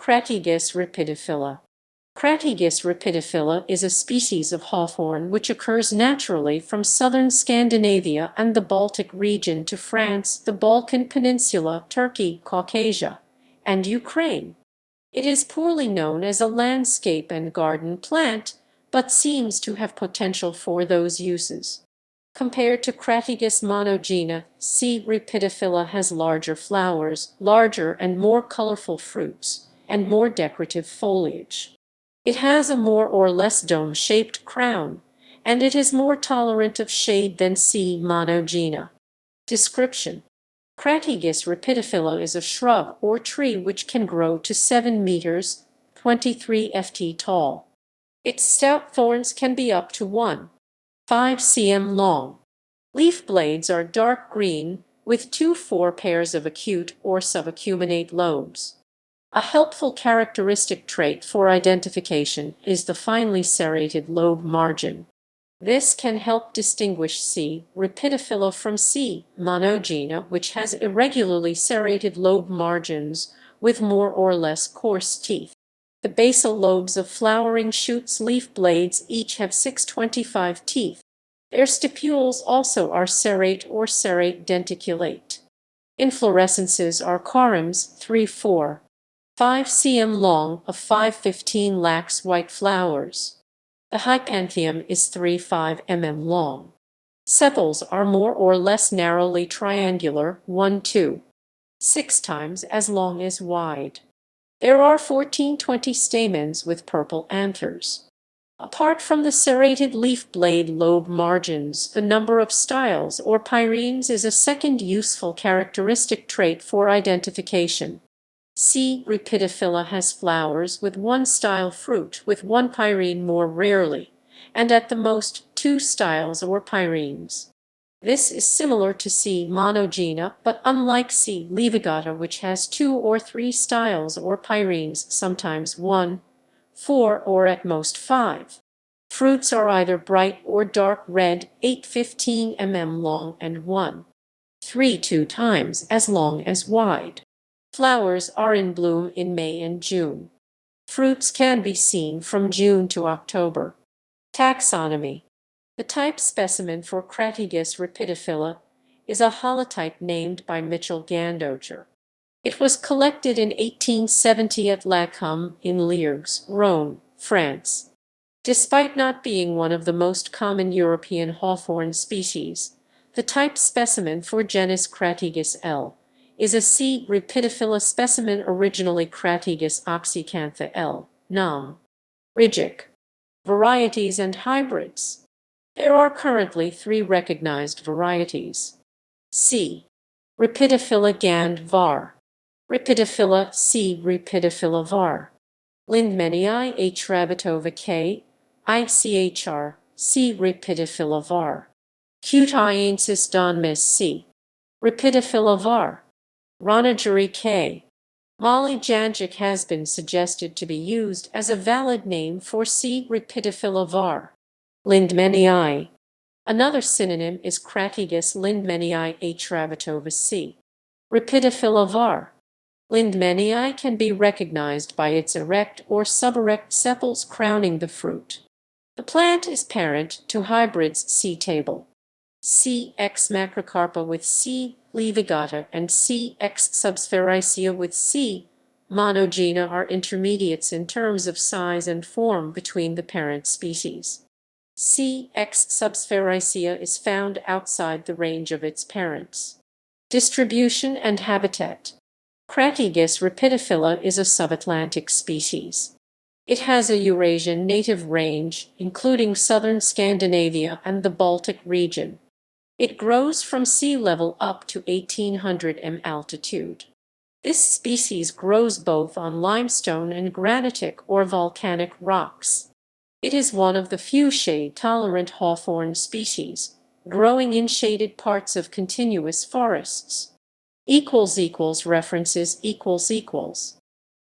Crataegus rhipidophylla. Crataegus rhipidophylla is a species of hawthorn which occurs naturally from southern Scandinavia and the Baltic region to France, the Balkan Peninsula, Turkey, Caucasia, and Ukraine. It is poorly known as a landscape and garden plant, but seems to have potential for those uses. Compared to Crataegus monogyna, C. rhipidophylla has larger flowers, larger and more colorful fruits, and more decorative foliage. It has a more or less dome-shaped crown, and it is more tolerant of shade than C. monogyna. Description: Crataegus rhipidophylla is a shrub or tree which can grow to 7 meters, 23 ft tall. Its stout thorns can be up to 1.5 cm long. Leaf blades are dark green, with 2–4 pairs of acute or subacuminate lobes. A helpful characteristic trait for identification is the finely serrated lobe margin. This can help distinguish C. rhipidophylla from C. monogyna, which has irregularly serrated lobe margins with more or less coarse teeth. The basal lobes of flowering shoots' leaf blades each have 6–25 teeth. Their stipules also are serrate or serrate denticulate. Inflorescences are corymbs 3–4. 5 cm long of 5–15 lax white flowers. The hypanthium is 3–5 mm long. Sepals are more or less narrowly triangular, 1–2. 6 times as long as wide. There are 14–20 stamens with purple anthers. Apart from the serrated leaf blade lobe margins, the number of styles or pyrenes is a second useful characteristic trait for identification. C. rhipidophylla has flowers with 1 style fruit with 1 pyrene more rarely, and at the most 2 styles or pyrenes. This is similar to C. monogyna, but unlike C. levigata, which has 2 or 3 styles or pyrenes, sometimes 1, 4, or at most 5. Fruits are either bright or dark red, 8–15 mm long and 1–3–2 times as long as wide. Flowers are in bloom in May and June. Fruits can be seen from June to October. Taxonomy: the type specimen for Crataegus rhipidophylla is a holotype named by Mitchell Gandocher. It was collected in 1870 at Lacombe in Liergues, Rhône, France. Despite not being one of the most common European hawthorn species, the type specimen for genus Crataegus L. is a C. rhipidophylla specimen, originally Crataegus oxycantha L. Nam. Rigic. Varieties and hybrids. There are currently 3 recognized varieties. C. rhipidophylla Gand var. Rhipidophylla C. rhipidophylla var. Lindmanii H. rabitova K. ICHR C. rhipidophylla var. Cutaensis donmes C. rhipidophylla var. Ronageri K. Molly Janjic has been suggested to be used as a valid name for C. rhipidophylla var. Lindmanii. Another synonym is Crataegus lindmenii H. rabitova C. rhipidophylla var. Lindmenii can be recognized by its erect or suberect sepals crowning the fruit. The plant is parent to hybrids C. table, C. ex macrocarpa with C. levigata, and C. ex subsphericea with C. monogyna are intermediates in terms of size and form between the parent species. C. ex subsphericea is found outside the range of its parents. Distribution and habitat. Crataegus rhipidophylla is a subatlantic species. It has a Eurasian native range, including southern Scandinavia and the Baltic region. It grows from sea level up to 1800 m altitude. This species grows both on limestone and granitic or volcanic rocks. It is one of the few shade-tolerant hawthorn species, growing in shaded parts of continuous forests. References